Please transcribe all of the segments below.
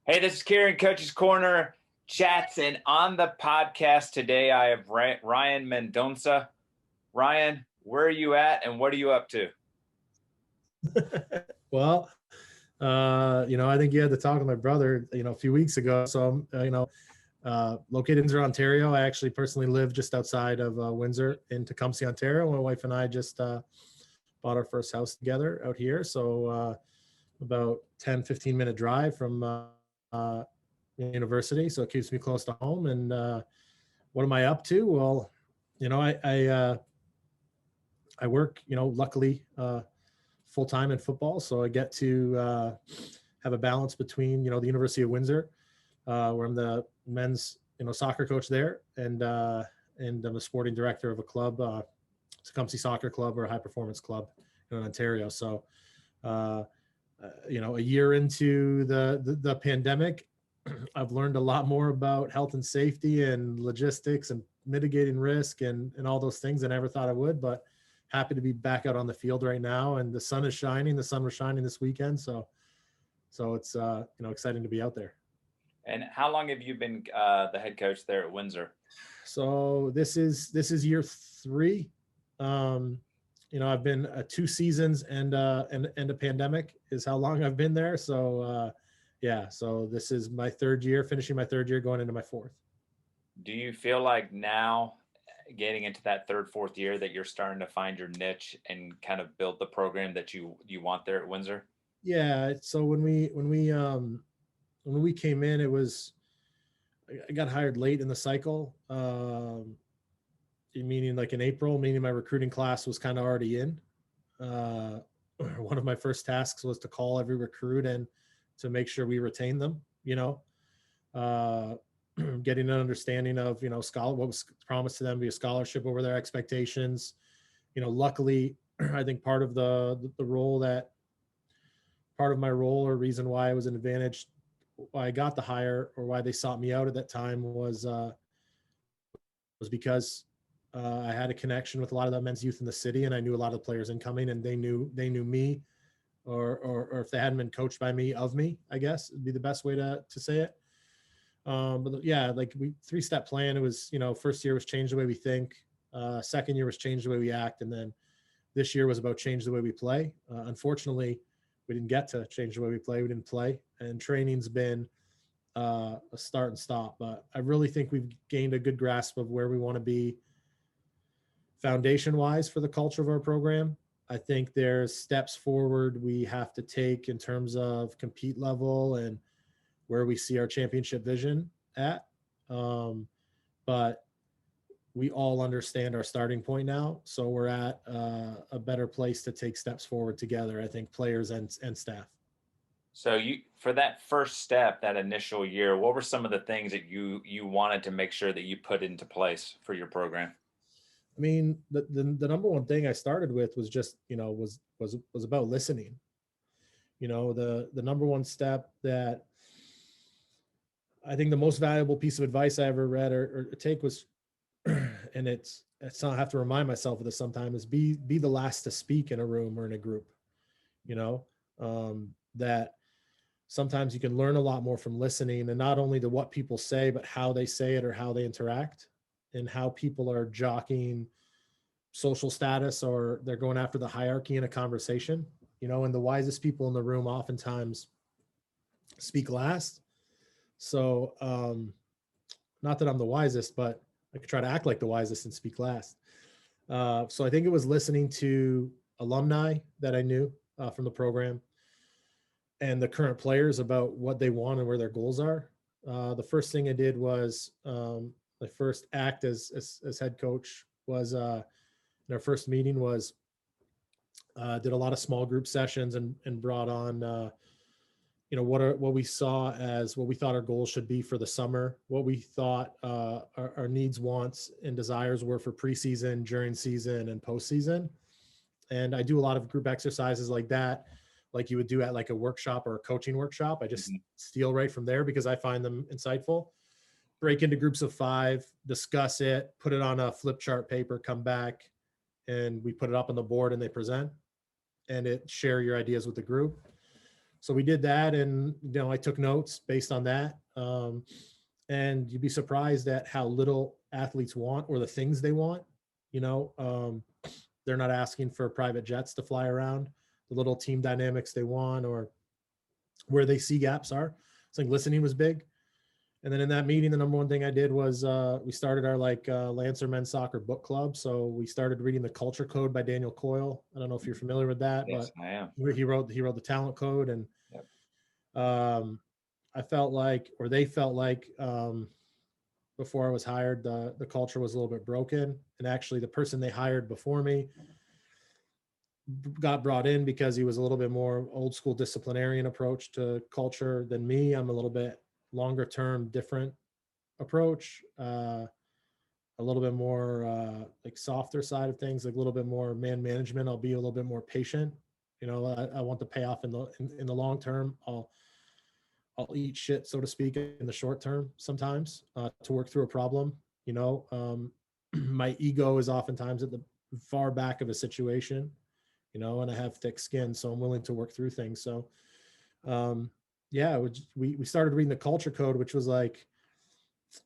Hey, this is Kieran, Coach's Corner Chats, and on the podcast today, I have Ryan Mendonca. Ryan, where are you at, and what are you up to? Well, I think you had to talk to my brother, a few weeks ago. So, located in Windsor, Ontario. I actually personally live just outside of Windsor in Tecumseh, Ontario. My wife and I just bought our first house together out here. So, about 10-15 minute drive from university. So it keeps me close to home. And what am I up to? Well, I work, luckily, full-time in football. So I get to have a balance between, the University of Windsor, where I'm the men's, soccer coach there. And I'm the sporting director of a club, Tecumseh Soccer Club, or a high performance club in Ontario. So, a year into the pandemic, I've learned a lot more about health and safety and logistics and mitigating risk and all those things I never thought I would, but happy to be back out on the field right now. And the sun is shining. The sun was shining this weekend. So it's, exciting to be out there. And how long have you been the head coach there at Windsor? So this is year 3. I've been 2 seasons and a pandemic is how long I've been there. So, so this is my 3rd year, finishing my 3rd year, going into my 4th. Do you feel like now, getting into that 3rd, 4th year, that you're starting to find your niche and kind of build the program that you want there at Windsor? Yeah. So when we came in, I got hired late in the cycle. Meaning like in April, meaning my recruiting class was kind of already in. One of my first tasks was to call every recruit and to make sure we retain them, getting an understanding of, what was promised to them, be a scholarship over their expectations. Luckily, I think part of my role or reason why I was an advantage, why I got the hire or why they sought me out at that time was because I had a connection with a lot of the men's youth in the city, and I knew a lot of the players incoming, and they knew me, or if they hadn't been coached by me, of me, I guess would be the best way to say it. But yeah, like 3-step plan. It was, first year was change the way we think. Second year was change the way we act. And then this year was about change the way we play. Unfortunately, we didn't get to change the way we play. We didn't play, and training's been a start and stop. But I really think we've gained a good grasp of where we want to be foundation wise for the culture of our program. I think there's steps forward we have to take in terms of compete level and where we see our championship vision at. But we all understand our starting point now. So we're at a better place to take steps forward together, I think, players and staff. So for that first step, that initial year, what were some of the things that you wanted to make sure that you put into place for your program? I mean, the number one thing I started with was just, was about listening. The number one step that I think the most valuable piece of advice I ever read or take was, and it's not, I have to remind myself of this sometimes, is be the last to speak in a room or in a group. That sometimes you can learn a lot more from listening, and not only to what people say, but how they say it or how they interact, and how people are jockeying social status or they're going after the hierarchy in a conversation, and the wisest people in the room oftentimes speak last. So, not that I'm the wisest, but I could try to act like the wisest and speak last. So I think it was listening to alumni that I knew from the program and the current players about what they want and where their goals are. The first thing I did was my first act as head coach was in our first meeting was did a lot of small group sessions and brought on what we saw as what we thought our goals should be for the summer, what we thought our needs, wants, and desires were for preseason, during season, and postseason. And I do a lot of group exercises like that, like you would do at like a workshop or a coaching workshop. I just steal right from there because I find them insightful. Break into groups of 5, discuss it, put it on a flip chart paper, come back, and we put it up on the board and they present, and share your ideas with the group. So we did that, and I took notes based on that. And you'd be surprised at how little athletes want, or the things they want. They're not asking for private jets to fly around. The little team dynamics they want, or where they see gaps are. It's like listening was big. And then in that meeting, the number one thing I did was we started our Lancer men's soccer book club. So we started reading the Culture Code by Daniel Coyle. I don't know if you're familiar with that, Yes, but I am. he wrote the Talent Code. And Yep. I felt like, or they felt like, before I was hired, the culture was a little bit broken. And actually the person they hired before me got brought in because he was a little bit more old school disciplinarian approach to culture than me. I'm a little bit longer term, different approach, a little bit more like softer side of things, like a little bit more man management. I'll be a little bit more patient. I want the payoff in the long term. I'll eat shit, so to speak, in the short term sometimes, to work through a problem. My ego is oftentimes at the far back of a situation, and I have thick skin, so I'm willing to work through things. So, yeah, we started reading the Culture Code, which was like,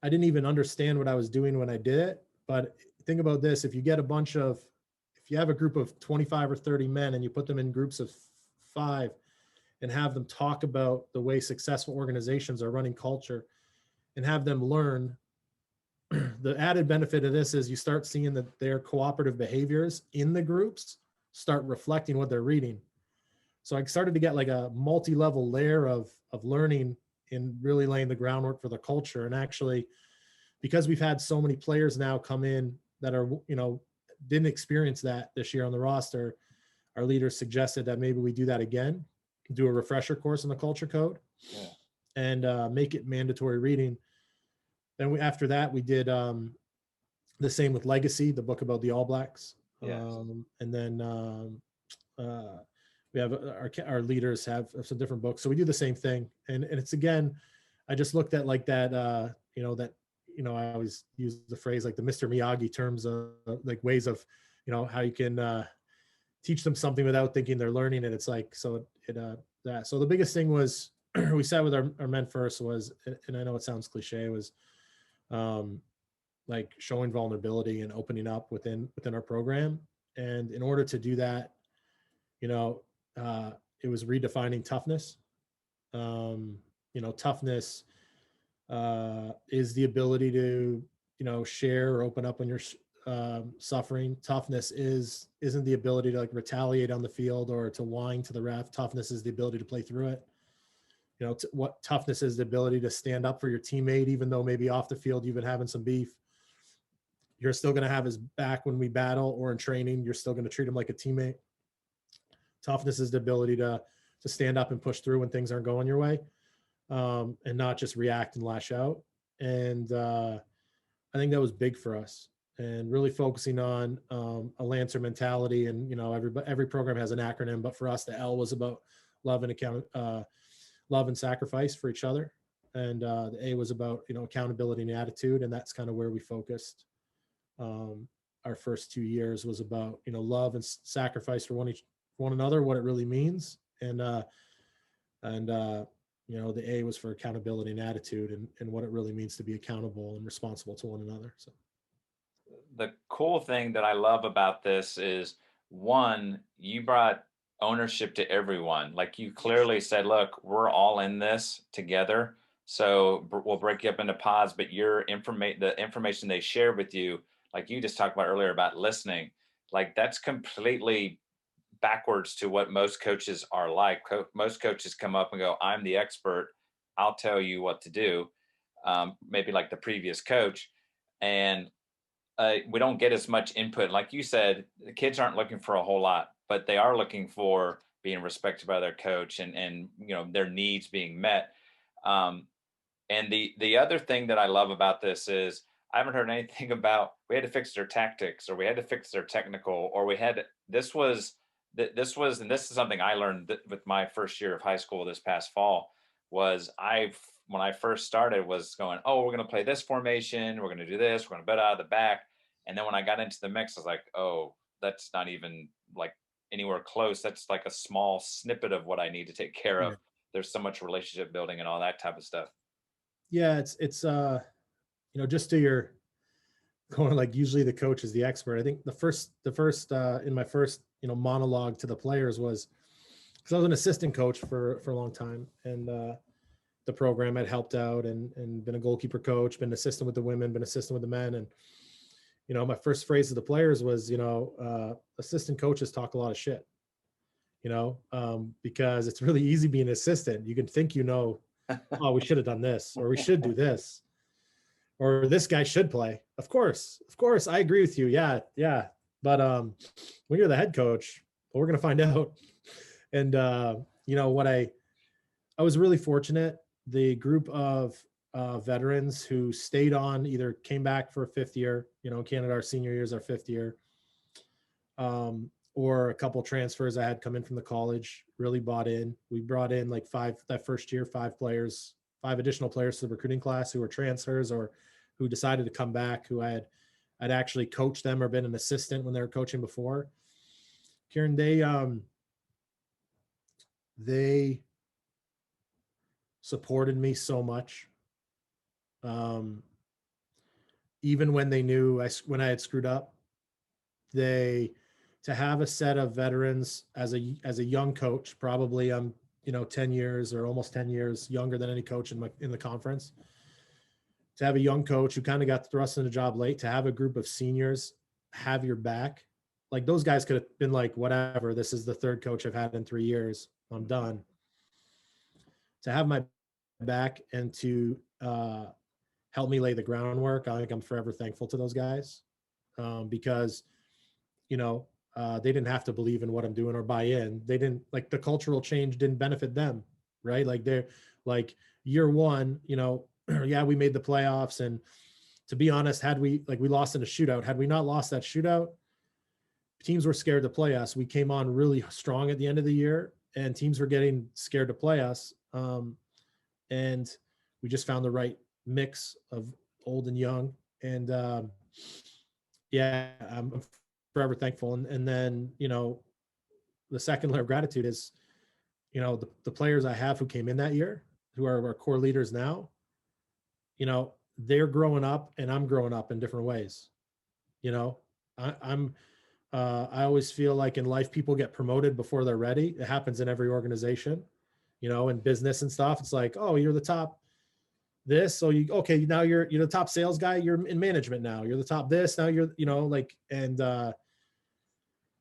I didn't even understand what I was doing when I did it. But think about this: if you have a group of 25 or 30 men, and you put them in groups of 5, and have them talk about the way successful organizations are running culture, and have them learn, the added benefit of this is you start seeing that their cooperative behaviors in the groups start reflecting what they're reading. So I started to get like a multi-level layer of learning and really laying the groundwork for the culture. And actually, because we've had so many players now come in that are, didn't experience that this year on the roster, our leaders suggested that maybe we do that again, do a refresher course on the Culture Code, and make it mandatory reading. Then after that, we did the same with Legacy, the book about the All Blacks. And then we have our leaders have some different books. So we do the same thing. And it's, again, I just looked at like that, I always use the phrase like the Mr. Miyagi terms of like ways of, how you can teach them something without thinking they're learning it. It's like, so that. So the biggest thing was we sat with our men first was, and I know it sounds cliche, was like showing vulnerability and opening up within our program. And in order to do that, it was redefining toughness. Toughness is the ability to, share or open up when you're suffering. Toughness isn't the ability to like retaliate on the field or to whine to the ref. Toughness is the ability to play through it. What toughness is the ability to stand up for your teammate, even though maybe off the field you've been having some beef. You're still going to have his back when we battle, or in training, you're still going to treat him like a teammate. Toughness is the ability to stand up and push through when things aren't going your way, and not just react and lash out. And I think that was big for us, and really focusing on a Lancer mentality. And every program has an acronym, but for us, the L was about love and sacrifice for each other, and the A was about accountability and attitude, and that's kind of where we focused. Our first 2 years was about love and sacrifice for one another, what it really means, and the A was for accountability and attitude, and what it really means to be accountable and responsible to one another. So the cool thing that I love about this is, one, you brought ownership to everyone. Like, you clearly said, look, we're all in this together. So we'll break you up into pods, but the information they share with you, like you just talked about earlier about listening, like that's completely backwards to what most coaches are like. Most coaches come up and go, I'm the expert. I'll tell you what to do. Maybe like the previous coach. And we don't get as much input. Like you said, the kids aren't looking for a whole lot, but they are looking for being respected by their coach, and their needs being met. And the other thing that I love about this is, I haven't heard anything about we had to fix their tactics, or we had to fix their technical, or this was, and this is something I learned with my first year of high school this past fall, was when I first started was going, oh, we're going to play this formation, we're going to do this, we're going to bet out of the back. And then when I got into the mix, I was like, oh, that's not even like anywhere close. That's like a small snippet of what I need to take care of. there's so much relationship building and all that type of stuff. Yeah, just to your going, like, usually the coach is the expert. I think the first in my first, monologue to the players was, because I was an assistant coach for a long time, and the program had helped out, and been a goalkeeper coach, been assistant with the women, been assistant with the men. And my first phrase to the players was, assistant coaches talk a lot of shit, because it's really easy being an assistant. You can think, oh, we should have done this, or we should do this, or this guy should play. Of course, I agree with you. Yeah, yeah. But when you're the head coach, well, we're gonna find out. And what I was really fortunate. The group of veterans who stayed on, either came back for a fifth year. Canada, our senior year is our fifth year. Or a couple transfers I had come in from the college, really bought in. We brought in like that first year, 5 additional players to the recruiting class who were transfers or who decided to come back, who I'd actually coached them or been an assistant when they were coaching before. Kieran, they supported me so much. Even when they knew when I had screwed up, to have a set of veterans as a young coach, probably I'm 10 years or almost 10 years younger than any coach in the conference. To have a young coach who kind of got thrust in the job late, to have a group of seniors have your back. Like, those guys could have been like, whatever, this is the third coach I've had in 3 years, I'm done. To have my back and to help me lay the groundwork, I think I'm forever thankful to those guys, because they didn't have to believe in what I'm doing or buy in. They didn't, like, the cultural change didn't benefit them, right? Like, they're like, year one, yeah, we made the playoffs. And to be honest, we lost in a shootout. Had we not lost that shootout, teams were scared to play us. We came on really strong at the end of the year, and teams were getting scared to play us. And we just found the right mix of old and young. And yeah, I'm forever thankful. And then, the second layer of gratitude is, the players I have who came in that year, who are our core leaders now, they're growing up and I'm growing up in different ways. I always feel like in life, people get promoted before they're ready. It happens in every organization, in business and stuff. It's like, oh, you're the top this. So now you're the top sales guy. You're in management now. You're the top this. Now you're,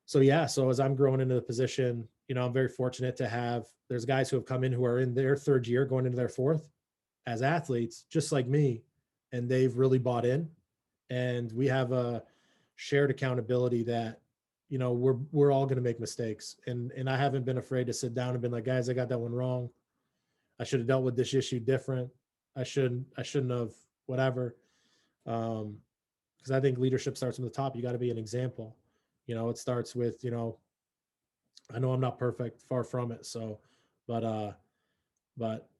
so yeah. So as I'm growing into the position, I'm very fortunate to have, there's guys who have come in who are in their third year, going into their fourth as athletes, just like me. And they've really bought in. And we have a shared accountability that, we're all going to make mistakes. And I haven't been afraid to sit down and been like, guys, I got that one wrong. I should have dealt with this issue different. I shouldn't have, whatever. Because I think leadership starts from the top. You got to be an example. It starts with, I know I'm not perfect, far from it. So, but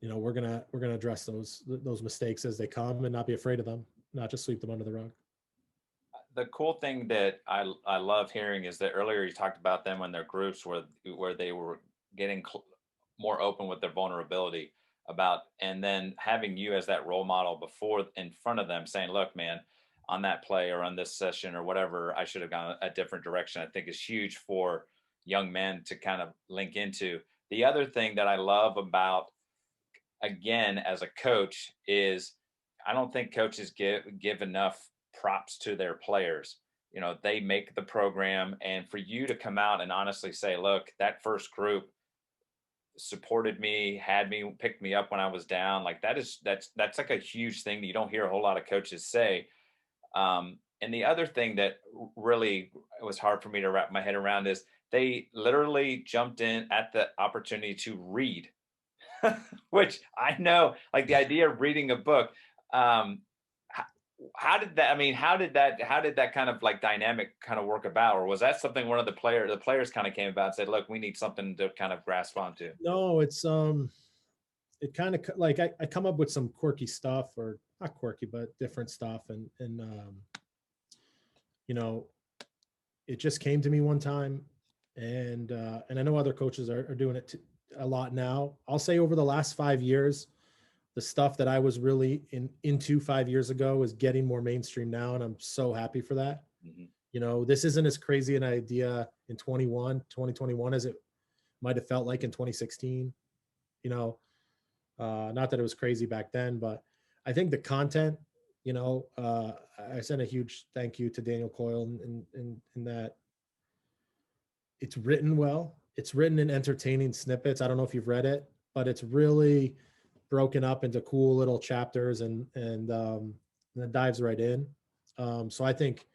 we're gonna address those mistakes as they come and not be afraid of them, not just sweep them under the rug. The cool thing that I love hearing is that earlier you talked about them when their groups where they were getting more open with their vulnerability about, and then having you as that role model before in front of them saying, look, man, on that play or on this session or whatever, I should have gone a different direction, I think is huge for young men to kind of link into. The other thing that I love about, again, as a coach is I don't think coaches give enough props to their players. They make the program, and for you to come out and honestly say, look, that first group supported me, had me, picked me up when I was down, like that's like a huge thing that you don't hear a whole lot of coaches say. And the other thing that really was hard for me to wrap my head around is they literally jumped in at the opportunity to read, which I know, like the idea of reading a book. How, how did that? I mean, how did that kind of like dynamic kind of work about, or was that something one of the players kind of came about and said, "Look, we need something to kind of grasp onto." No, it kind of, like, I come up with some quirky stuff, or not quirky, but different stuff. And you know, it just came to me one time. And I know other coaches are doing it a lot now. I'll say over the last 5 years, the stuff that I was really into 5 years ago is getting more mainstream now, and I'm so happy for that. Mhm. This isn't as crazy an idea in 2021 as it might have felt like in 2016. You know, not that it was crazy back then, but I think the content, I sent a huge thank you to Daniel Coyle in that it's written well. It's written in entertaining snippets. I don't know if you've read it, but it's really broken up into cool little chapters and it dives right in. So I think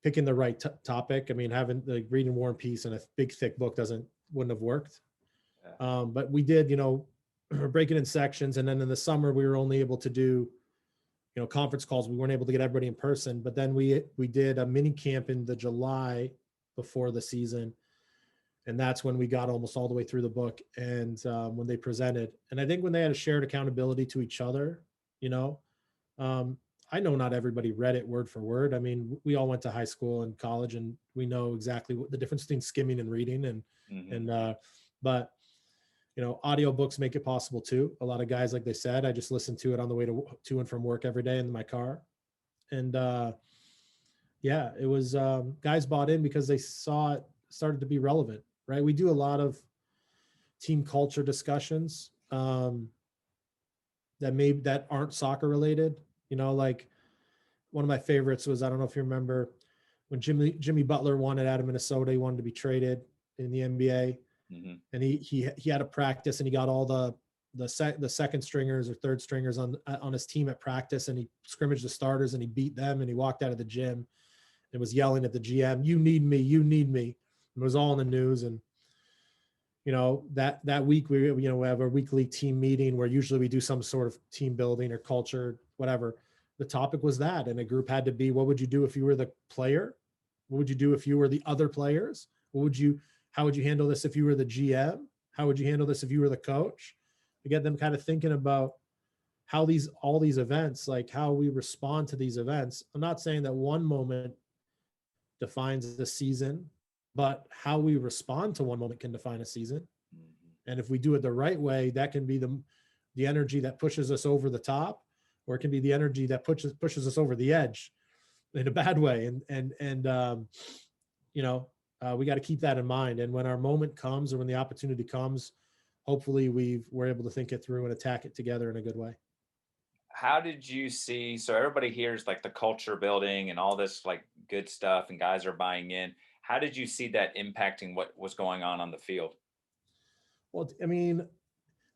picking the right topic. I mean, having like reading War and Peace and a big thick book wouldn't have worked. Yeah. But we did, break it in sections, and then in the summer we were only able to do, conference calls. We weren't able to get everybody in person, but then we did a mini camp in the July before the season, and that's when we got almost all the way through the book. And when they presented, and I think when they had a shared accountability to each other, you know, um, I know not everybody read it word for word. I mean, we all went to high school and college, and we know exactly what the difference between skimming and reading. But audiobooks make it possible too. A lot of guys, like they said, I just listen to it on the way to and from work every day in my car. And yeah, it was guys bought in because they saw it started to be relevant, right? We do a lot of team culture discussions that aren't soccer related. Like one of my favorites was, I don't know if you remember when Jimmy Butler wanted out of Minnesota. He wanted to be traded in the NBA, and he had a practice, and he got all the second stringers or third stringers on his team at practice, and he scrimmaged the starters, and he beat them, and he walked out of the gym and was yelling at the GM, "You need me, you need me." It was all in the news. And that week we have a weekly team meeting where usually we do some sort of team building or culture, whatever. The topic was that, and a group had to be, what would you do if you were the player? What would you do if you were the other players? How would you handle this if you were the GM? How would you handle this if you were the coach? To get them kind of thinking about how all these events, like how we respond to these events. I'm not saying that one moment defines the season, but how we respond to one moment can define a season. And if we do it the right way, that can be the energy that pushes us over the top, or it can be the energy that pushes us over the edge in a bad way. We got to keep that in mind. And when our moment comes, or when the opportunity comes, hopefully we're able to think it through and attack it together in a good way. How did you see, so everybody hears like the culture building and all this like good stuff and guys are buying in. How did you see that impacting what was going on the field? Well, I mean,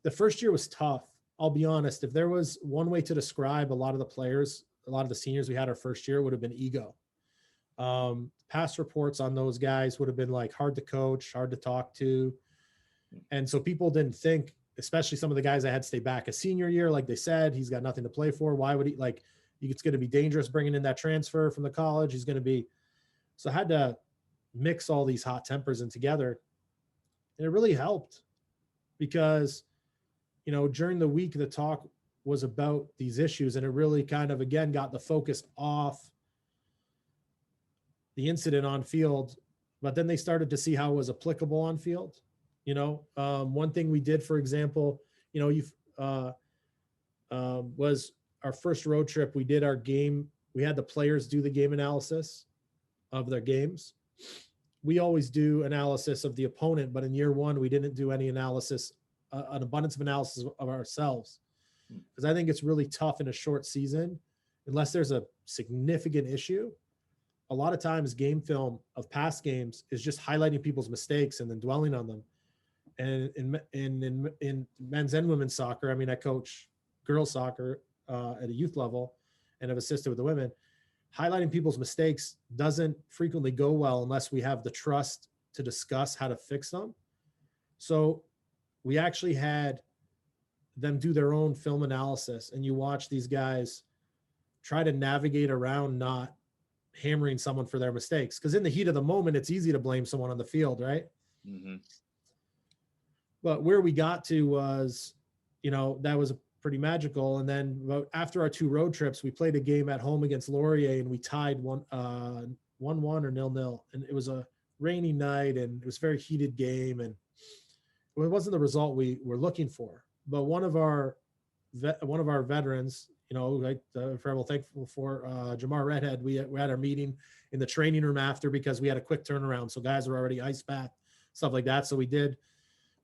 the first year was tough. I'll be honest. If there was one way to describe a lot of the players, a lot of the seniors we had our first year, would have been ego. Past reports on those guys would have been like hard to coach, hard to talk to. And so people didn't think, especially some of the guys that had to stay back a senior year, like they said, he's got nothing to play for. Why would he, it's going to be dangerous bringing in that transfer from the college. He's going to be, so I had to mix all these hot tempers in together. And it really helped because, during the week, the talk was about these issues, and it really kind of, again, got the focus off the incident on field, but then they started to see how it was applicable on field. One thing we did, for example, was our first road trip. We did our game. We had the players do the game analysis of their games. We always do analysis of the opponent, but in year one, we didn't do any analysis, an abundance of analysis of ourselves. Because I think it's really tough in a short season, unless there's a significant issue. A lot of times game film of past games is just highlighting people's mistakes and then dwelling on them. And in men's and women's soccer, I mean, I coach girls soccer at a youth level and have assisted with the women. Highlighting people's mistakes doesn't frequently go well unless we have the trust to discuss how to fix them. So we actually had them do their own film analysis, and you watch these guys try to navigate around not hammering someone for their mistakes. Because in the heat of the moment, it's easy to blame someone on the field, right? Mm-hmm. But where we got to was, that was pretty magical. And then after our 2 road trips, we played a game at home against Laurier, and we tied 1-1 or 0-0. And it was a rainy night, and it was a very heated game. And Well, it wasn't the result we were looking for, but one of our veterans, you know, like forever thankful for Jamar Redhead. We had our meeting in the training room after because we had a quick turnaround, so guys were already ice bath, stuff like that. So we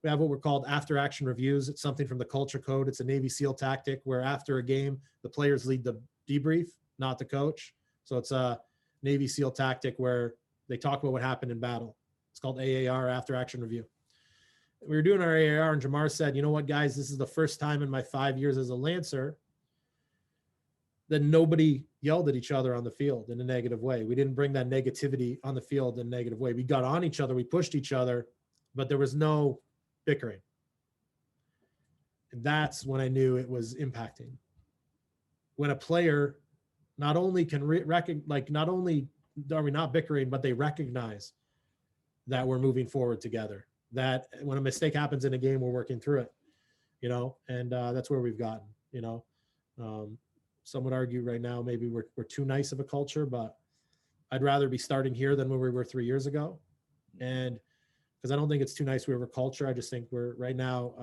have what we're called after action reviews. It's something from the culture code. It's a Navy SEAL tactic where after a game, the players lead the debrief, not the coach. So it's a Navy SEAL tactic where they talk about what happened in battle. It's called AAR, after action review. We were doing our AAR and Jamar said, you know what, guys, this is the first time in my 5 years as a Lancer that nobody yelled at each other on the field in a negative way. We didn't bring that negativity on the field in a negative way. We got on each other, we pushed each other, but there was no bickering. And that's when I knew it was impacting. When a player not only can not only are we not bickering, but they recognize that we're moving forward together. That when a mistake happens in a game, we're working through it, you know, and that's where we've gotten, you know. Some would argue right now maybe we're too nice of a culture, but I'd rather be starting here than when we were 3 years ago. And because I don't think it's too nice we have a culture. I just think we're right now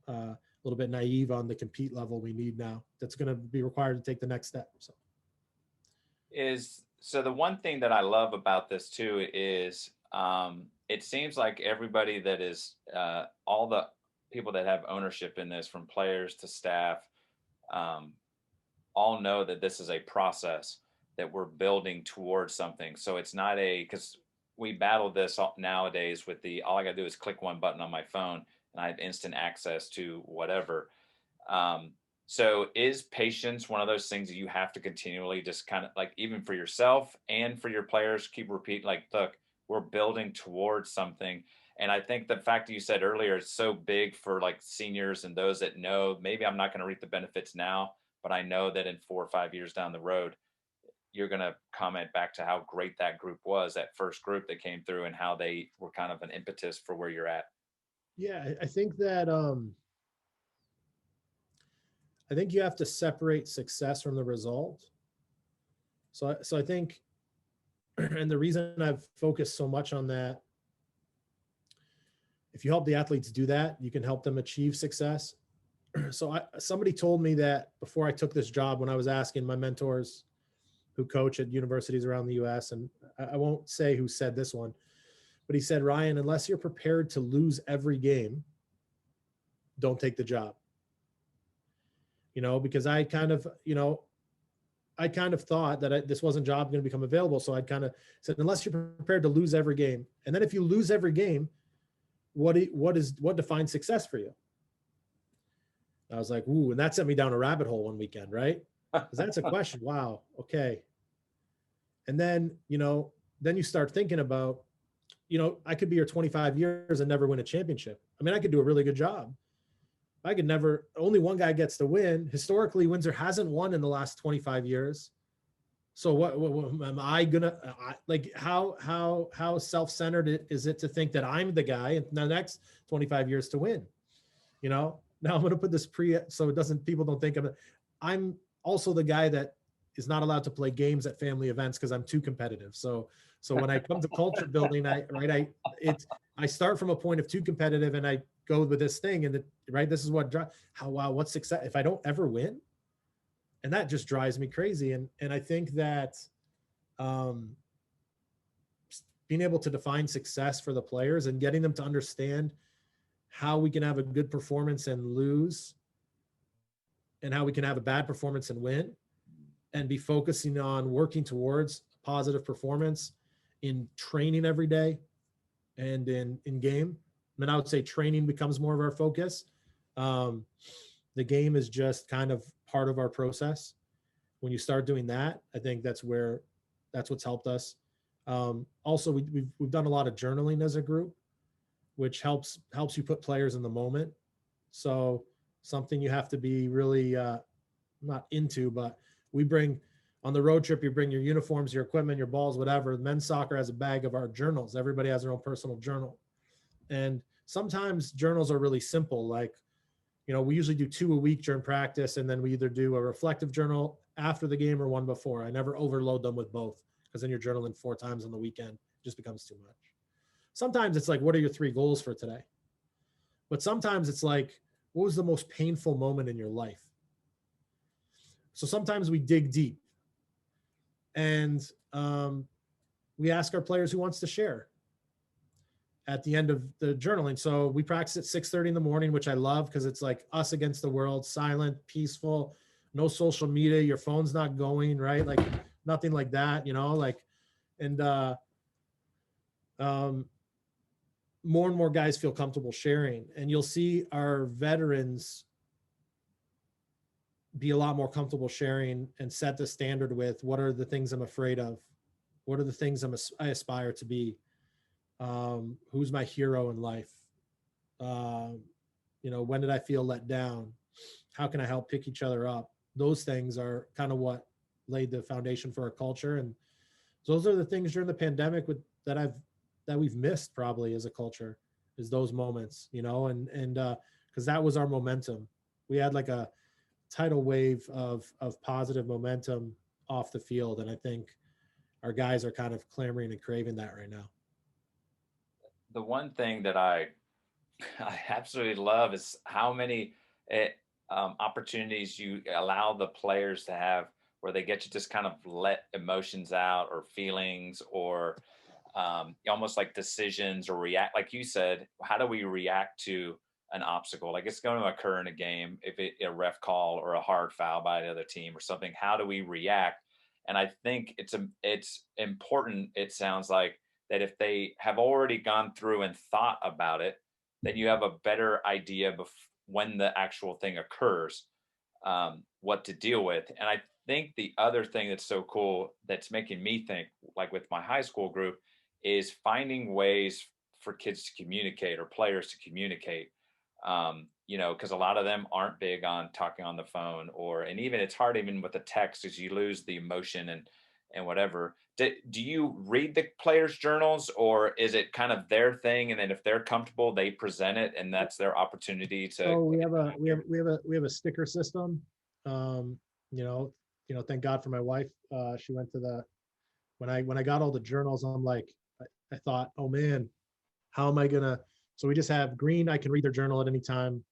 a little bit naive on the compete level we need now. That's going to be required to take the next step. So the one thing that I love about this too is it seems like everybody that is all the people that have ownership in this, from players to staff, um, all know that this is a process that we're building towards something. So it's not because we battle this nowadays with all I got to do is click one button on my phone and I have instant access to whatever. So is patience one of those things that you have to continually just kind of like, even for yourself and for your players, keep repeat like, look, we're building towards something. And I think the fact that you said earlier is so big for like seniors and those that know maybe I'm not going to reap the benefits now, but I know that in 4 or 5 years down the road, you're going to comment back to how great that group was, that first group that came through, and how they were kind of an impetus for where you're at. Yeah, I think that I think you have to separate success from the result. So I think, and the reason I've focused so much on that, if you help the athletes do that, you can help them achieve success. So somebody told me that before I took this job, when I was asking my mentors who coach at universities around the US, and I won't say who said this one, but he said, Ryan, unless you're prepared to lose every game, don't take the job. You know, because I kind of thought that this wasn't job going to become available. So I'd kind of said, unless you're prepared to lose every game, and then if you lose every game, what defines success for you? I was like, ooh, and that sent me down a rabbit hole one weekend, right? Because that's a question. Wow. Okay. And then, then you start thinking about, I could be here 25 years and never win a championship. I mean, I could do a really good job. I could never, only one guy gets to win. Historically, Windsor hasn't won in the last 25 years. So what am I gonna, like, how self-centered is it to think that I'm the guy in the next 25 years to win? Now I'm going to put this so people don't think I'm also the guy that is not allowed to play games at family events because I'm too competitive. So when I come to culture building, I start from a point of too competitive and I go with this thing, and this is what's success if I don't ever win. And that just drives me crazy. And I think that being able to define success for the players and getting them to understand how we can have a good performance and lose, and how we can have a bad performance and win, and be focusing on working towards positive performance in training every day and in game. I mean, I would say training becomes more of our focus. The game is just kind of part of our process. When you start doing that, I think that's what's helped us. Also, we've done a lot of journaling as a group, which helps you put players in the moment. So something you have to be really not into, but we bring on the road trip, you bring your uniforms, your equipment, your balls, whatever. Men's soccer has a bag of our journals. Everybody has their own personal journal. And sometimes journals are really simple. Like, we usually do 2 a week during practice, and then we either do a reflective journal after the game or one before. I never overload them with both, because then you're journaling 4 times on the weekend. It just becomes too much. Sometimes it's like, what are your 3 goals for today? But sometimes it's like, what was the most painful moment in your life? So sometimes we dig deep and we ask our players who wants to share at the end of the journaling. So we practice at 6:30 in the morning, which I love because it's like us against the world, silent, peaceful, no social media, your phone's not going, right? Like nothing like that, like, and um, more and more guys feel comfortable sharing. And you'll see our veterans be a lot more comfortable sharing and set the standard with what are the things I'm afraid of? What are the things I aspire to be? Who's my hero in life? Um, when did I feel let down? How can I help pick each other up? Those things are kind of what laid the foundation for our culture. And those are the things during the pandemic that we've missed probably as a culture, is those moments, and because that was our momentum. We had like a tidal wave of positive momentum off the field. And I think our guys are kind of clamoring and craving that right now. The one thing that I absolutely love is how many eh, opportunities you allow the players to have where they get to just kind of let emotions out or feelings or almost like decisions or react. Like you said, how do we react to an obstacle? Like it's going to occur in a game, if a ref call or a hard foul by the other team or something, how do we react? And I think it's important, it sounds like, that if they have already gone through and thought about it, then you have a better idea when the actual thing occurs, what to deal with. And I think the other thing that's so cool that's making me think, like with my high school group, is finding ways for kids to communicate or players to communicate. Because a lot of them aren't big on talking on the phone, and even it's hard even with the text, as you lose the emotion and whatever. Do you read the players' journals, or is it kind of their thing? And then if they're comfortable, they present it, and that's their opportunity to So we get have a out we have there. we have a sticker system. Um, you know, thank God for my wife. She went to the when I got all the journals, I'm like, I thought, oh man, how am I gonna? So we just have green. I can read their journal at any time.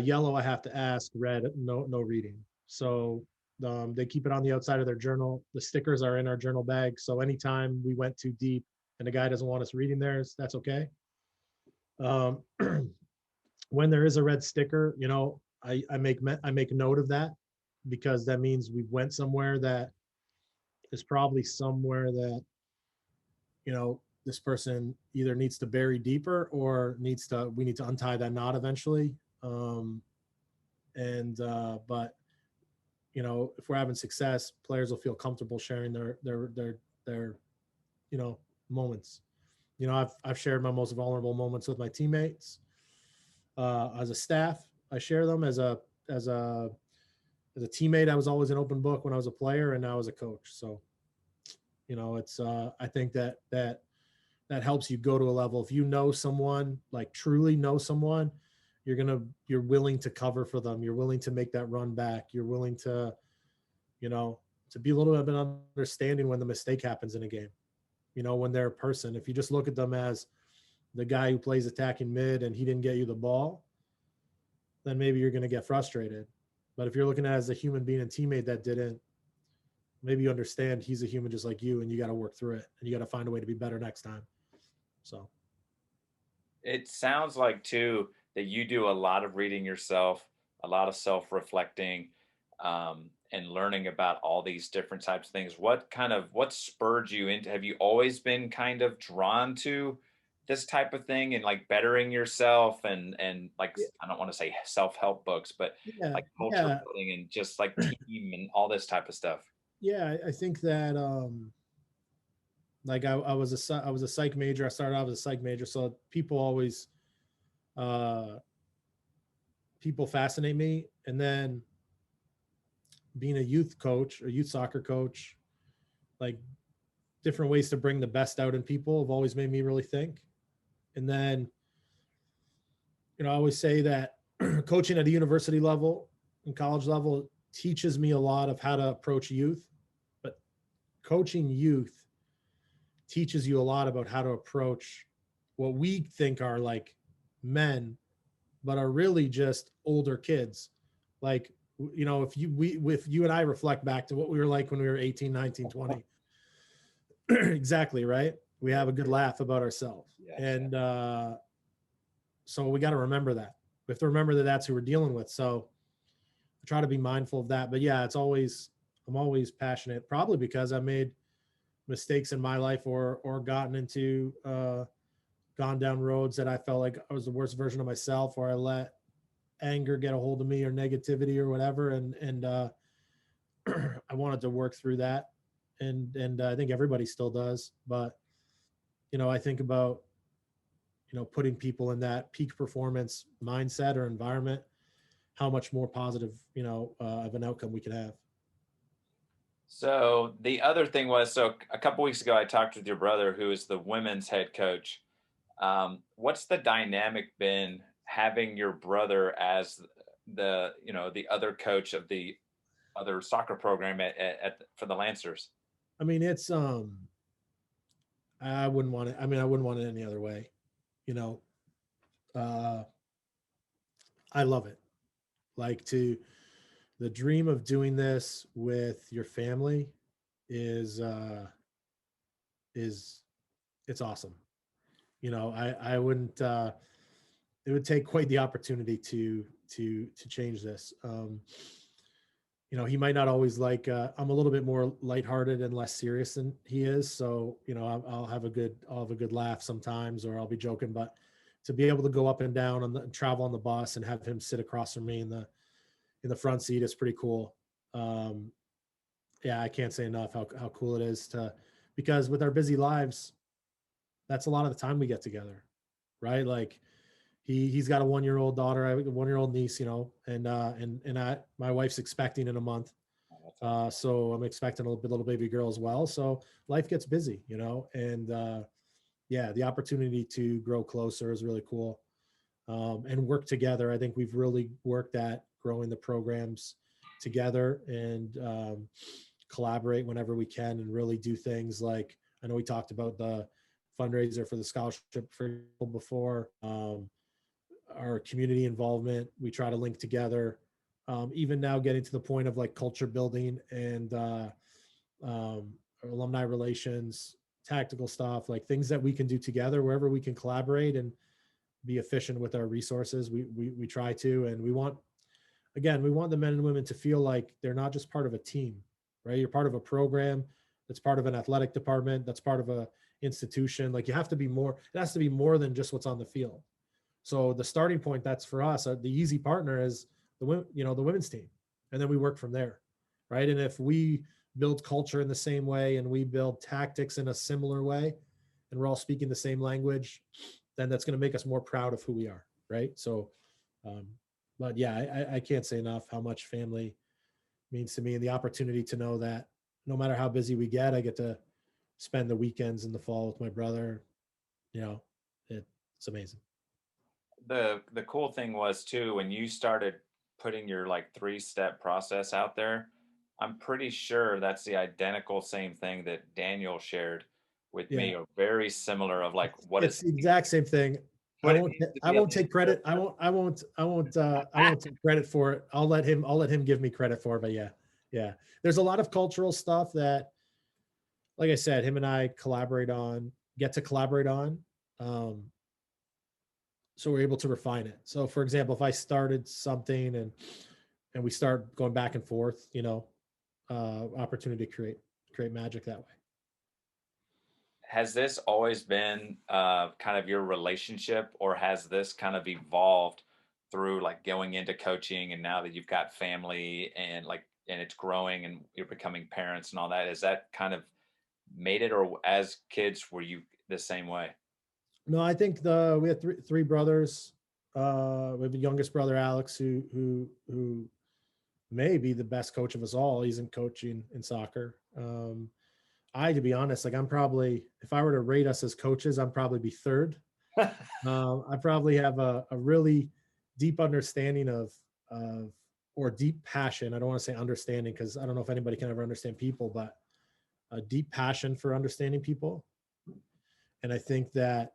Yellow, I have to ask. Red, no reading. So they keep it on the outside of their journal. The stickers are in our journal bag. So anytime we went too deep and the guy doesn't want us reading theirs, that's okay. Um, when there is a red sticker, I make note of that, because that means we went somewhere that is probably somewhere that this person either needs to bury deeper or we need to untie that knot eventually. Um, and but if we're having success, players will feel comfortable sharing their moments. I've shared my most vulnerable moments with my teammates. As a staff, I share them. As a as a teammate, I was always an open book when I was a player, and now as a coach. So it's I think that helps you go to a level. If you know someone, like truly know someone, you're willing to cover for them. You're willing to make that run back. You're willing to you know to be a little bit understanding when the mistake happens in a game. When they're a person, if you just look at them as the guy who plays attacking mid and he didn't get you the ball, then maybe you're going to get frustrated. But if you're looking at it as a human being and teammate that didn't, maybe you understand he's a human just like you, and you got to work through it, and you got to find a way to be better next time. So It sounds like too that you do a lot of reading yourself, a lot of self-reflecting, and learning about all these different types of things. What spurred you into? Have you always been kind of drawn to this type of thing and like bettering yourself and like yeah, I don't want to say self-help books, but yeah, like culture yeah, building and just like team and all this type of stuff? yeah. I think that like I was a psych major. I started off as a psych major, so uh, people fascinate me. And then being a youth coach, a youth soccer coach, like different ways to bring the best out in people have always made me really think. And then, I always say that coaching at a university level and college level teaches me a lot of how to approach youth, but coaching youth teaches you a lot about how to approach what we think are like men, but are really just older kids. Like, if you and I reflect back to what we were like when we were 18, 19, 20, exactly, right? We Yeah. have a good laugh about ourselves. Yes. And so we got to remember that. We have to remember that that's who we're dealing with. So I try to be mindful of that. But yeah, I'm always passionate, probably because I made mistakes in my life, or gone down roads that I felt like I was the worst version of myself, or I let anger get a hold of me, or negativity, or whatever. And I wanted to work through that. And I think everybody still does. But, I think about, putting people in that peak performance mindset or environment, how much more positive, of an outcome we could have. So the other thing was, so a couple weeks ago, I talked with your brother, who is the women's head coach. What's the dynamic been having your brother as the other coach of the other soccer program for the Lancers? I mean, I wouldn't want it. I mean, I wouldn't want it any other way. You know, uh, I love it. Like, the dream of doing this with your family is it's awesome. I wouldn't. It would take quite the opportunity to change this. He might not always like. I'm a little bit more lighthearted and less serious than he is, so I'll have a good laugh sometimes, or I'll be joking. But to be able to go up and down and travel on the bus and have him sit across from me in the front seat is pretty cool. Um, yeah, I can't say enough how cool it is because with our busy lives, that's a lot of the time we get together, right? Like, he's got a 1-year-old daughter, I have a 1-year-old niece, my wife's expecting in a month. Oh, that's awesome. So I'm expecting a little baby girl as well. So life gets busy, and yeah, the opportunity to grow closer is really cool. And work together. I think we've really worked at growing the programs together, and collaborate whenever we can, and really do things like, I know we talked about the fundraiser for the scholarship for before. Our community involvement, we try to link together. Even now, getting to the point of like culture building and alumni relations, tactical stuff, like things that we can do together wherever we can collaborate and be efficient with our resources. We try to, and we want the men and women to feel like they're not just part of a team, right? You're part of a program that's part of an athletic department, that's part of a institution. Like, you have to be more. It has to be more than just what's on the field. So the starting point, that's for us. The easy partner is the women's team, and then we work from there, right? And if we build culture in the same way, and we build tactics in a similar way, and we're all speaking the same language, then that's going to make us more proud of who we are, right? So, um, but yeah, I can't say enough how much family means to me, and the opportunity to know that no matter how busy we get, I get to spend the weekends in the fall with my brother. You know, it's amazing. The cool thing was too, when you started putting your like 3-step process out there, I'm pretty sure that's the identical same thing that Daniel shared with Yeah, me, or very similar, of like what it's is the exact same thing. what it means to I be a won't take Lancer. credit. I won't take credit for it. I'll let him give me credit for it. But yeah, yeah. There's a lot of cultural stuff that, like I said, him and I get to collaborate on. Um, so we're able to refine it. So for example, if I started something and we start going back and forth, opportunity to create magic that way. Has this always been kind of your relationship, or has this kind of evolved through like going into coaching, and now that you've got family and and it's growing and you're becoming parents and all that, is that kind of made it, or as kids were you the same way? No, I think we had three brothers. We have a youngest brother, Alex, who may be the best coach of us all. He's in coaching in soccer. To be honest, like, I'm probably, if I were to rate us as coaches, I'm probably be third. I probably have a really deep understanding of or deep passion. I don't want to say understanding, because I don't know if anybody can ever understand people, but a deep passion for understanding people. And I think that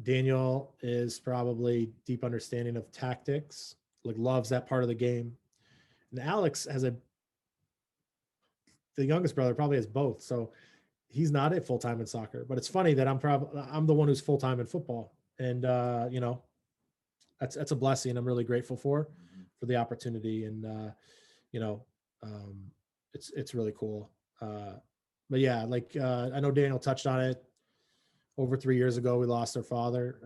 Daniel is probably deep understanding of tactics, like loves that part of the game. And Alex has the youngest brother probably has both. So he's not a full time in soccer, but it's funny that I'm the one who's full time in football. And that's a blessing. I'm really grateful Mhm. for the opportunity. And you know, um, it's really cool. But yeah, like I know Daniel touched on it. Over 3 years ago, we lost our father,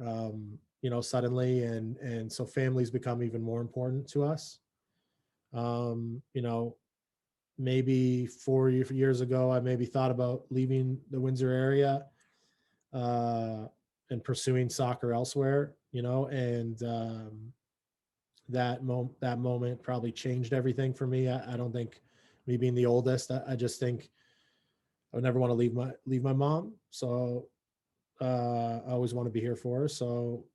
suddenly, and so families become even more important to us. Um, you know, Maybe 4 years ago, I maybe thought about leaving the Windsor area uh, and pursuing soccer elsewhere. And that moment probably changed everything for me. I don't think me being the oldest, I just think I would never want to leave my mom. So I always want to be here for her. So,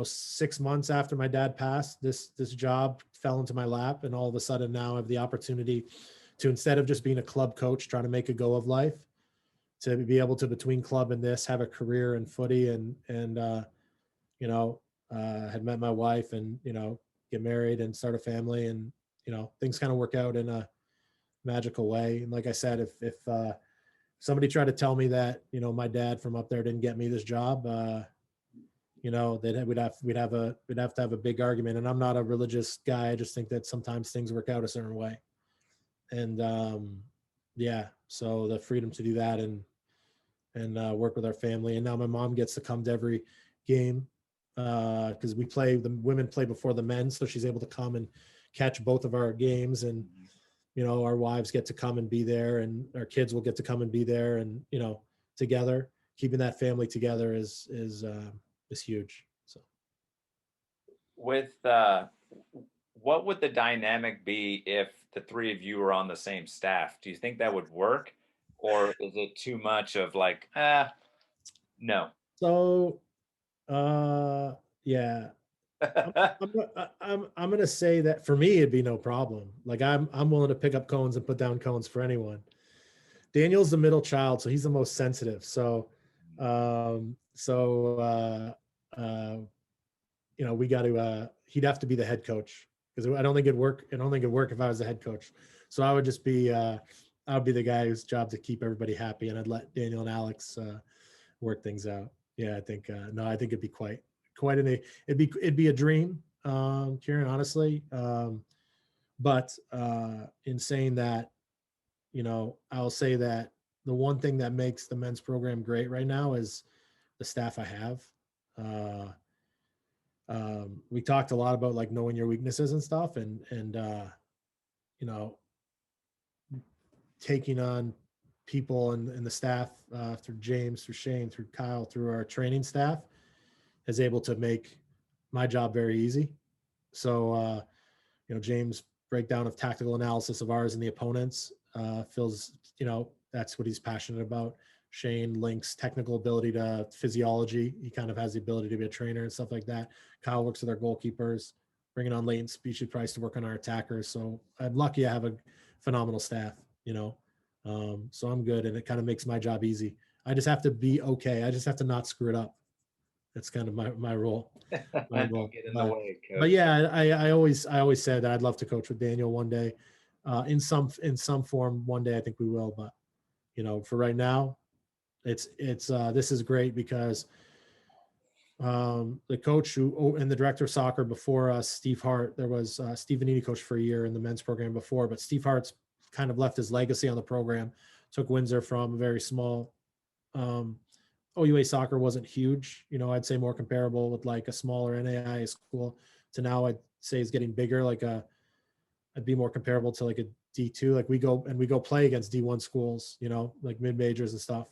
6 months after my dad passed, this job fell into my lap, and all of a sudden now I have the opportunity to, instead of just being a club coach trying to make a go of life, to be able to, between club and this, have a career in footy, and you know had met my wife, and get married and start a family, and things kind of work out in a magical way. And like I said, if somebody tried to tell me that my dad from up there didn't get me this job, that we'd have to have a big argument. And I'm not a religious guy. I just think that sometimes things work out a certain way. And yeah, so the freedom to do that, and work with our family. And now my mom gets to come to every game because the women play before the men, so she's able to come and catch both of our games. And Mhm. our wives get to come and be there, and our kids will get to come and be there, and together, keeping that family together is huge. So With what would the dynamic be if the three of you were on the same staff? Do you think that would work, or is it too much of like, no? so yeah, I'm I'm gonna say that for me it'd be no problem. Like I'm willing to pick up cones and put down cones for anyone. Daniel's the middle child, so he's the most sensitive. So we got to. He'd have to be the head coach, because I don't think it'd work. I don't think it'd work if I was the head coach. So I would just be. I would be the guy whose job to keep everybody happy, and I'd let Daniel and Alex work things out. Yeah, I think. No, I think it'd be quite it'd be a dream, Kieran. Honestly, but in saying that, I'll say that the one thing that makes the men's program great right now is the staff I have. Uh, we talked a lot about like knowing your weaknesses and stuff, and you know taking on people and the staff, through James, through Shane, through Kyle, through our training staff, is able to make my job very easy. So James' breakdown of tactical analysis of ours and the opponents feels, that's what he's passionate about. Shane links technical ability to physiology. He kind of has the ability to be a trainer and stuff like that. Kyle works with our goalkeepers, bringing on latent species price to work on our attackers. So I'm lucky I have a phenomenal staff, so I'm good, and it kind of makes my job easy. I just have to be okay. I just have to not screw it up. That's kind of my role. My Don't role. get in the But way, but coach. yeah, I always said that I'd love to coach with Daniel one day, in some form one day. I think we will, but for right now, it's this is great because the coach and the director of soccer before us, Steve Hart, there was Steve Vanini coached for a year in the men's program before, but Steve Hart's kind of left his legacy on the program, took Windsor from a very small, um, OUA soccer wasn't huge. I'd say more comparable with like a smaller NAIA school, to now I'd say is getting bigger. I'd be more comparable to like a D2. Like we go play against D1 schools, like mid majors and stuff.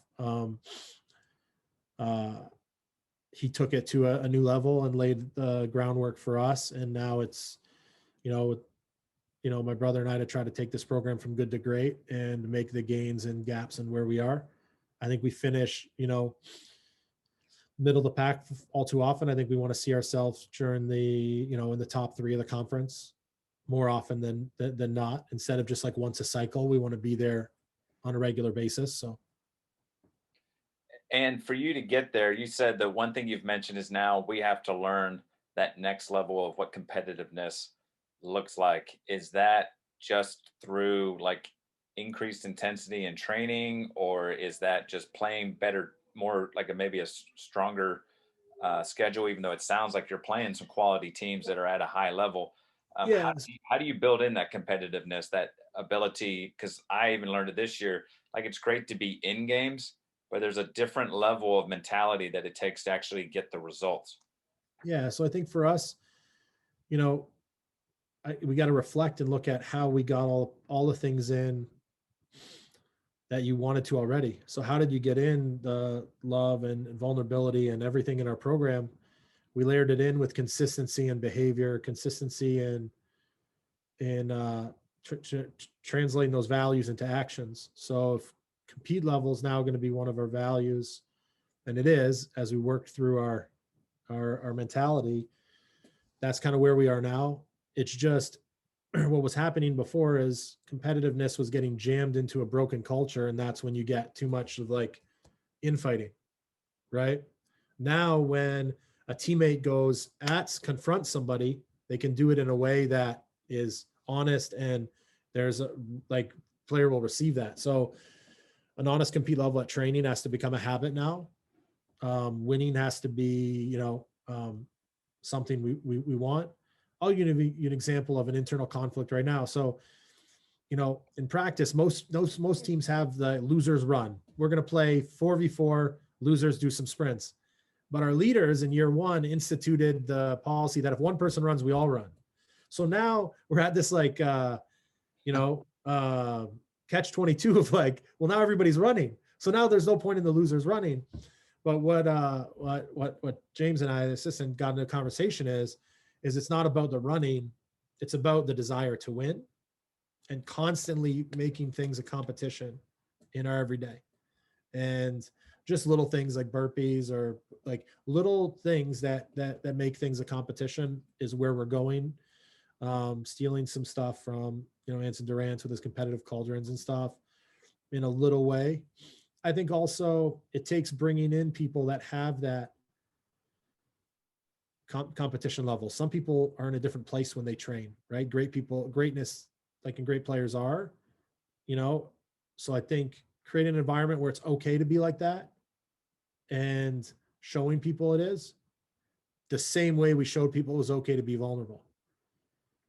Uh, he took it to a new level and laid the groundwork for us. And now it's, you know, my brother and I to try to take this program from good to great and make the gains and gaps in where we are. I think we finish, middle of the pack all too often. I think we want to see ourselves during in the top three of the conference more often than not. Instead of just like once a cycle, we want to be there on a regular basis. So And for you to get there, you said the one thing you've mentioned is now we have to learn that next level of what competitiveness looks like. Is that just through like increased intensity and training, or is that just playing better, more like a maybe a stronger schedule? Even though it sounds like you're playing some quality teams that are at a high level, Yeah. how do you build in that competitiveness, that ability? Because I even learned it this year. Like it's great to be in games, but there's a different level of mentality that it takes to actually get the results. Yeah. So I think for us, you know, we got to reflect and look at how we got all the things in that you wanted to already. So how did you get in the love and vulnerability and everything in our program? We layered it in with consistency and behavior, consistency and translating those values into actions. So if compete level is now going to be one of our values, and it is as we work through our mentality, that's kind of where we are now. It's just what was happening before is competitiveness was getting jammed into a broken culture, and that's when you get too much of like infighting, right? Now when a teammate goes at confront somebody, they can do it in a way that is honest, and there's a like player will receive that. So an honest compete level at training has to become a habit now. Winning has to be, something we want. I'll give you an example of an internal conflict right now. So, in practice, most teams have the losers run. We're going to play 4v4, losers do some sprints. But our leaders in year one instituted the policy that if one person runs, we all run. So now we're at this like, you know, uh, catch 22 of like, well, now everybody's running. So now there's no point in the losers running. But what James and I, the assistant, got into a conversation is it's not about the running, it's about the desire to win and constantly making things a competition in our everyday. And just little things like burpees or like little things that make things a competition is where we're going. Stealing some stuff from Anson Durant with his competitive cauldrons and stuff in a little way. I think also it takes bringing in people that have that competition level. Some people are in a different place when they train, right? Great people, greatness, like and great players are, you know. So I think creating an environment where it's okay to be like that and showing people it is the same way we showed people it was okay to be vulnerable,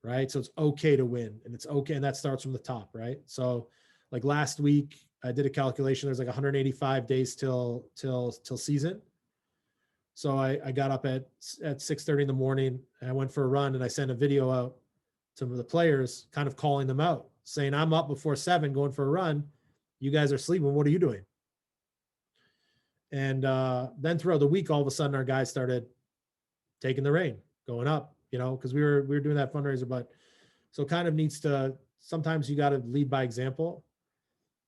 right? So it's okay to win, and it's okay, and that starts from the top, right? So like last week I did a calculation, there's like 185 days till season. So I got up at 6:30 in the morning and I went for a run, and I sent a video out to the players kind of calling them out, saying I'm up before 7 going for a run, you guys are sleeping, what are you doing? And then throughout the week, all of a sudden our guys started taking the reign, going up, because we were doing that fundraiser. But so kind of needs to, sometimes you got to lead by example,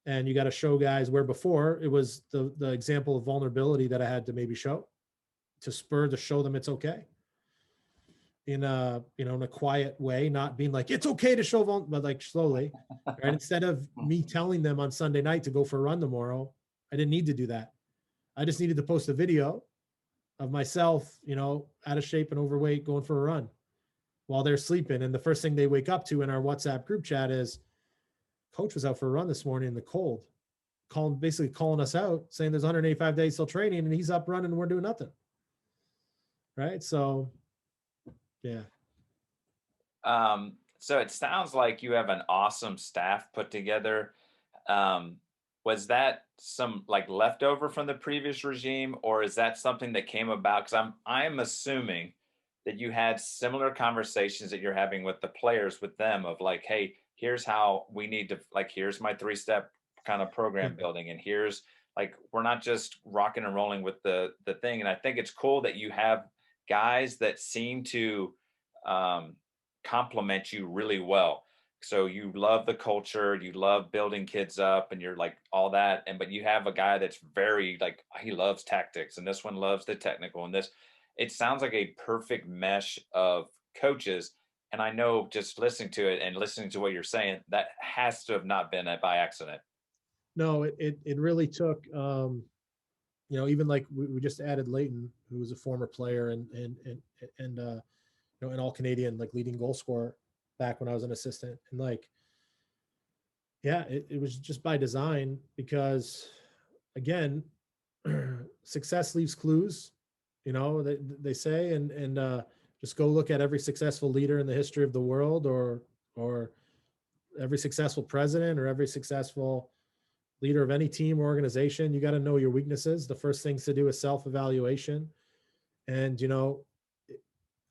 and you got to show guys where before it was the example of vulnerability that I had to maybe show to show them it's okay in a quiet way, not being like it's okay to show but like slowly, right? Instead of me telling them on Sunday night to go for a run tomorrow, I didn't need to do that. I just needed to post a video of myself, out of shape and overweight going for a run while they're sleeping. And the first thing they wake up to in our WhatsApp group chat is coach was out for a run this morning in the cold, basically calling us out, saying there's 185 days till training and he's up running and we're doing nothing. Right. So, yeah. So it sounds like you have an awesome staff put together. Um, was that some like leftover from the previous regime, or is that something that came about? Because I'm assuming that you had similar conversations that you're having with the players with them of like, hey, here's how we need to like, here's my 3-step kind of program building, and here's like we're not just rocking and rolling with the thing. And I think it's cool that you have guys that seem to um, complement you really well. So you love the culture, you love building kids up, and you're like all that. And but you have a guy that's very like he loves tactics, and this one loves the technical, and this. It sounds like a perfect mesh of coaches. And I know just listening to it and listening to what you're saying, that has to have not been by accident. No, it really took even like we just added Leighton, who was a former player and an all Canadian like leading goal scorer back when I was an assistant. And like, yeah, it was just by design because again, success leaves clues, they say, and just go look at every successful leader in the history of the world, or every successful president, or every successful leader of any team or organization. You got to know your weaknesses. The first things to do is self-evaluation. And,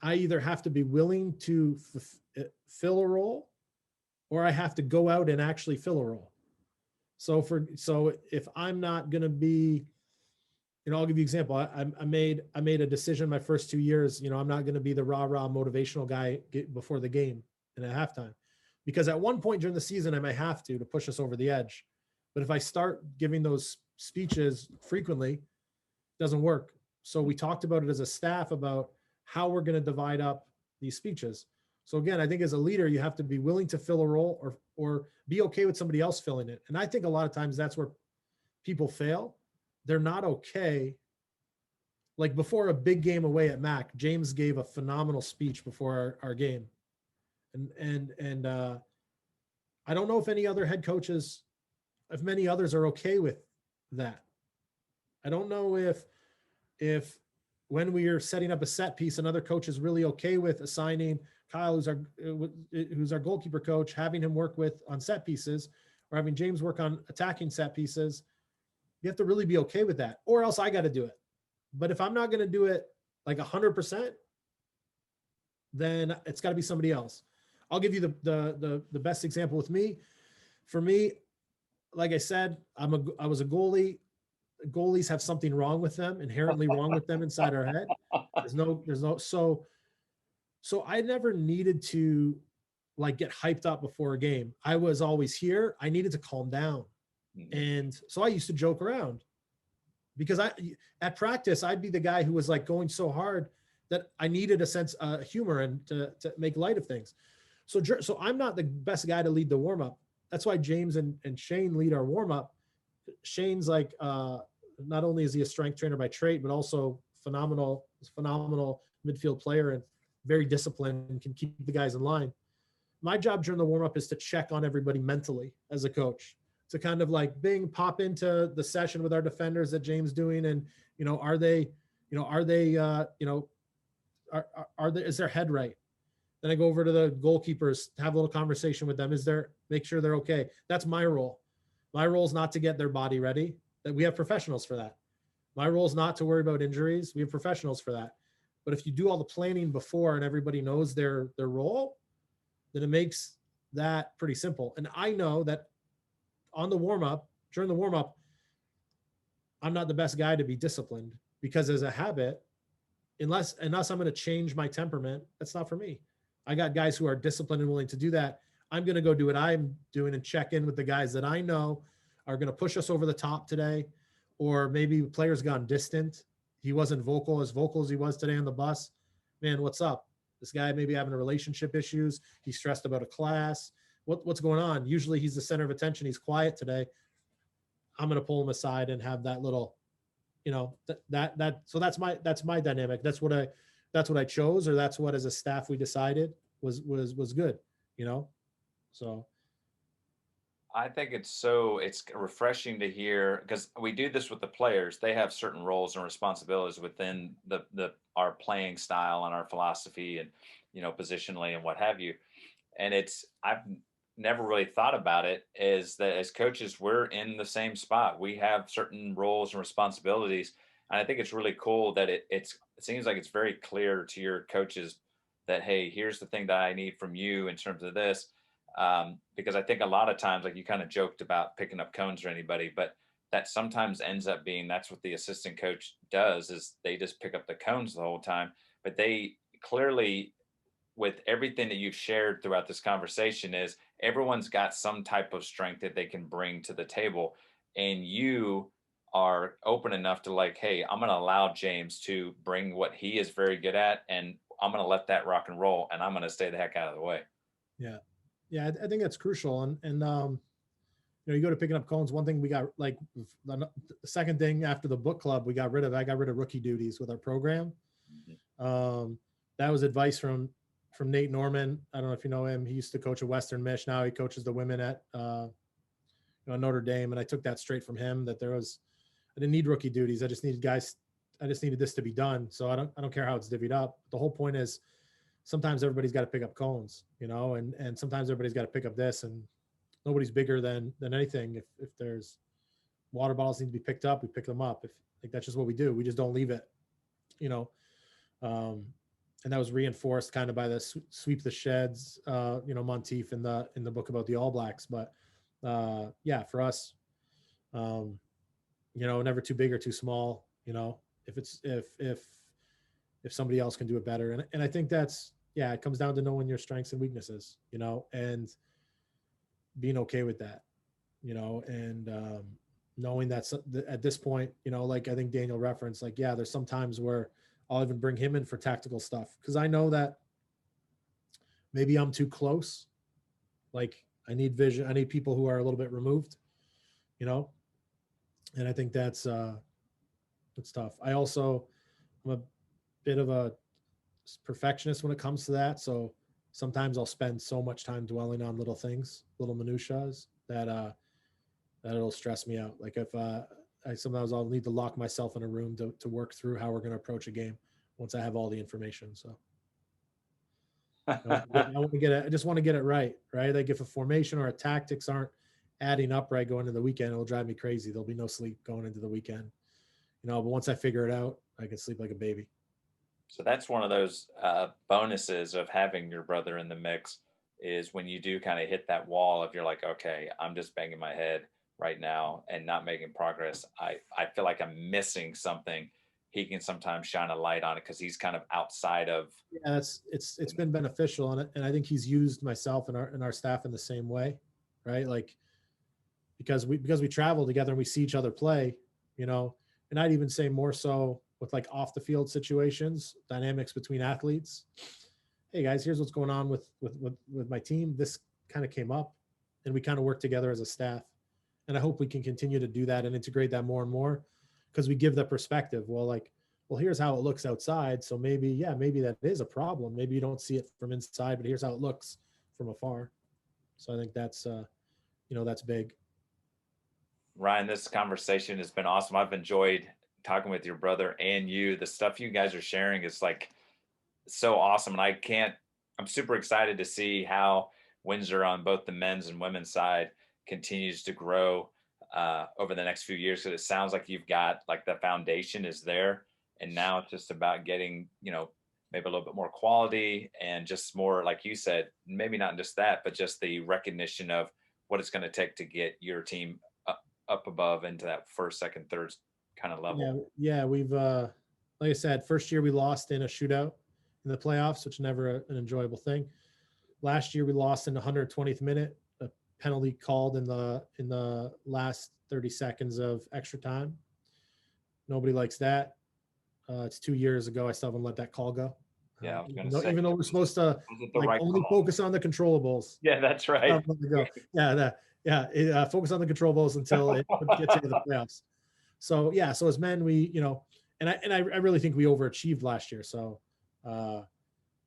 I either have to be willing to fill a role, or I have to go out and actually fill a role. So if I'm not going to be, I'll give you an example. I made a decision my first 2 years. I'm not going to be the rah motivational guy before the game and at halftime, because at one point during the season I may have to push us over the edge. But if I start giving those speeches frequently, it doesn't work. So we talked about it as a staff about how we're going to divide up these speeches. So again, I think as a leader, you have to be willing to fill a role, or be okay with somebody else filling it. And I think a lot of times that's where people fail. They're not okay. Like before a big game away at Mac, James gave a phenomenal speech before our game. And I don't know if any other head coaches, if many others are okay with that. I don't know if when we are setting up a set piece, another coach is really okay with assigning Kyle, who's our goalkeeper coach, having him work on set pieces, or having James work on attacking set pieces. You have to really be okay with that, or else I got to do it. But if I'm not going to do it like 100%, then it's got to be somebody else. I'll give you the best example with me. For me, like I said, I was a goalie. Goalies have something wrong with them, inherently wrong with them inside our head. So I never needed to like get hyped up before a game. I was always here. I needed to calm down. And so I used to joke around, because at practice, I'd be the guy who was like going so hard that I needed a sense of humor and to make light of things. So I'm not the best guy to lead the warm up. That's why James and Shane lead our warm up. Shane's like, not only is he a strength trainer by trade, but also phenomenal midfield player and very disciplined and can keep the guys in line. My job during the warm up is to check on everybody mentally as a coach, to kind of like pop into the session with our defenders that James doing. And, are they, is their head right? Then I go over to the goalkeepers, have a little conversation with them. Make sure they're okay. That's my role. My role is not to get their body ready. That we have professionals for that. My role is not to worry about injuries. We have professionals for that. But if you do all the planning before and everybody knows their role, then it makes that pretty simple. And I know that during the warm up, I'm not the best guy to be disciplined, because as a habit, unless I'm going to change my temperament, that's not for me. I got guys who are disciplined and willing to do that. I'm going to go do what I'm doing and check in with the guys that I know are going to push us over the top today. Or maybe players gone distant. He wasn't as vocal as he was today on the bus. Man, what's up? This guy may be having relationship issues. He's stressed about a class. What's going on? Usually he's the center of attention. He's quiet today. I'm going to pull him aside and have that little, so that's my dynamic. That's what I chose, or that's what as a staff we decided was good, so. I think it's refreshing to hear, because we do this with the players. They have certain roles and responsibilities within our playing style and our philosophy, and positionally and what have you. And I've never really thought about it as that as coaches, we're in the same spot. We have certain roles and responsibilities, and I think it's really cool that it seems like it's very clear to your coaches that, hey, here's the thing that I need from you in terms of this. Because I think a lot of times, like you kind of joked about picking up cones or anybody, but that sometimes ends up being that's what the assistant coach does, is they just pick up the cones the whole time. But they clearly, with everything that you've shared throughout this conversation, is everyone's got some type of strength that they can bring to the table. And you are open enough to like, hey, I'm going to allow James to bring what he is very good at, and I'm going to let that rock and roll, and I'm going to stay the heck out of the way. Yeah. I think that's crucial. And you go to picking up cones. One thing we got, like, the second thing after the book club, I got rid of rookie duties with our program. Mhm. Um, that was advice from Nate Norman. I don't know if you know him. He used to coach at Western Mish. Now he coaches the women at Notre Dame. And I took that straight from him, that I didn't need rookie duties. I just needed guys. I just needed this to be done. So I don't care how it's divvied up. The whole point is sometimes everybody's got to pick up cones, and sometimes everybody's got to pick up this, and nobody's bigger than anything. If there's water bottles need to be picked up, we pick them up. If like that's just what we do. We just don't leave it, you know. Um, and that was reinforced kind of by the sweep the sheds, Monteith in the book about the All Blacks. But yeah, for us, um, never too big or too small. If it's if somebody else can do it better, and I think that's, yeah, it comes down to knowing your strengths and weaknesses, and being okay with that, and knowing that at this point, like I think Daniel referenced, like, yeah, there's some times where I'll even bring him in for tactical stuff because I know that maybe I'm too close. Like I need vision. I need people who are a little bit removed, you know, and I think that's tough. I'm a bit of a perfectionist when it comes to that. So sometimes I'll spend so much time dwelling on little things, little minutiae that it'll stress me out. Like if sometimes I'll need to lock myself in a room to work through how we're going to approach a game once I have all the information. So I just want to get it right. Right. Like if a formation or a tactics aren't adding up right going into the weekend, it'll drive me crazy. There'll be no sleep going into the weekend, but once I figure it out, I can sleep like a baby. So that's one of those bonuses of having your brother in the mix is when you do kind of hit that wall of you're like, okay, I'm just banging my head right now and not making progress. I feel like I'm missing something. He can sometimes shine a light on it because he's kind of outside of. Yeah, it's been beneficial, and I think he's used myself and our staff in the same way, right? Like because we travel together and we see each other play, and I'd even say more so with like off the field situations, dynamics between athletes. Hey guys, here's what's going on with my team. This kind of came up, and we kind of work together as a staff, and I hope we can continue to do that and integrate that more and more because we give the perspective. Well, here's how it looks outside. So maybe that is a problem. Maybe you don't see it from inside, but here's how it looks from afar. So I think that's big. Ryan, this conversation has been awesome. I've enjoyed talking with your brother and you. The stuff you guys are sharing is like so awesome. And I'm super excited to see how Windsor on both the men's and women's side continues to grow over the next few years. Because it sounds like you've got like the foundation is there. And now it's just about getting, maybe a little bit more quality and just more, like you said, maybe not just that, but just the recognition of what it's going to take to get your team up above into that first, second, third kind of Yeah, level. yeah, we've like I said, first year we lost in a shootout in the playoffs, which is never an enjoyable thing. Last year we lost in the 120th minute, a penalty called in the last 30 seconds of extra time. Nobody likes that. It's 2 years ago. I still haven't let that call go. Yeah, I was going Even to though, say, even though we're supposed to was it the like right only call? focus on the controllables. Yeah, that's right. Let it go. Focus on the controllables until it gets into the playoffs. So yeah, so as men, and I really think we overachieved last year. So it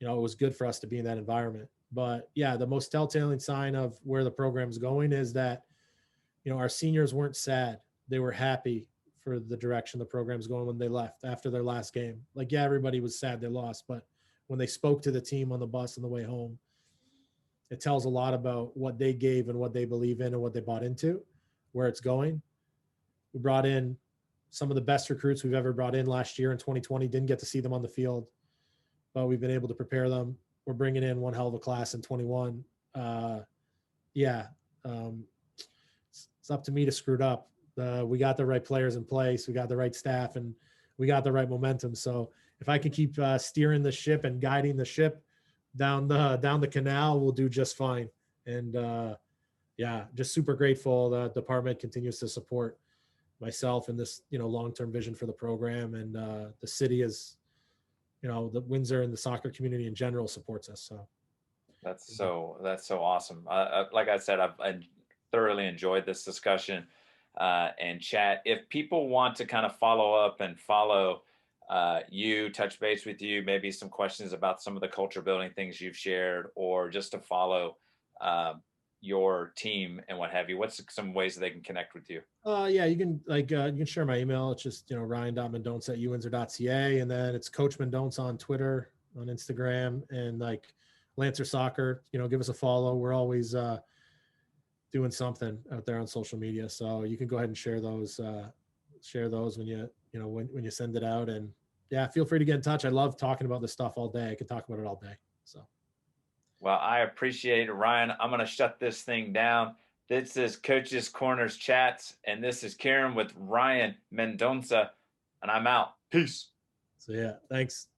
was good for us to be in that environment. But yeah, the most telltale sign of where the program's going is that our seniors weren't sad; they were happy for the direction the program's going when they left after their last game. Like, yeah, everybody was sad they lost, but when they spoke to the team on the bus on the way home, it tells a lot about what they gave and what they believe in and what they bought into, where it's going. We brought in some of the best recruits we've ever brought in last year in 2020. Didn't get to see them on the field, but we've been able to prepare them. We're bringing in one hell of a class in 21. Yeah, it's up to me to screw it up. We got the right players in place. We got the right staff, and we got the right momentum. So if I can keep steering the ship and guiding the ship down the canal, we'll do just fine. And yeah, just super grateful that the department continues to support myself and this long-term vision for the program, and the city is the Windsor and the soccer community in general supports us. So That's so awesome. Like I said, I've thoroughly enjoyed this discussion and chat. If people want to kind of follow up and follow you, touch base with you, maybe some questions about some of the culture building things you've shared, or just to follow uh, your team and what have you, what's some ways that they can connect with you? Yeah, you can you can share my email. It's just ryan.mendonca@uwindsor.ca, and then it's Coach Mendonca on Twitter, on Instagram, and like Lancer Soccer. Give us a follow. We're always doing something out there on social media, so you can go ahead and share those when when you send it out. And yeah, feel free to get in touch. I love talking about this stuff all day. I could talk about it all day. So Well, I appreciate it, Ryan. I'm going to shut this thing down. This is Coach's Corners Chats, and this is Karen with Ryan Mendonca, and I'm out. Peace. yeah, thanks.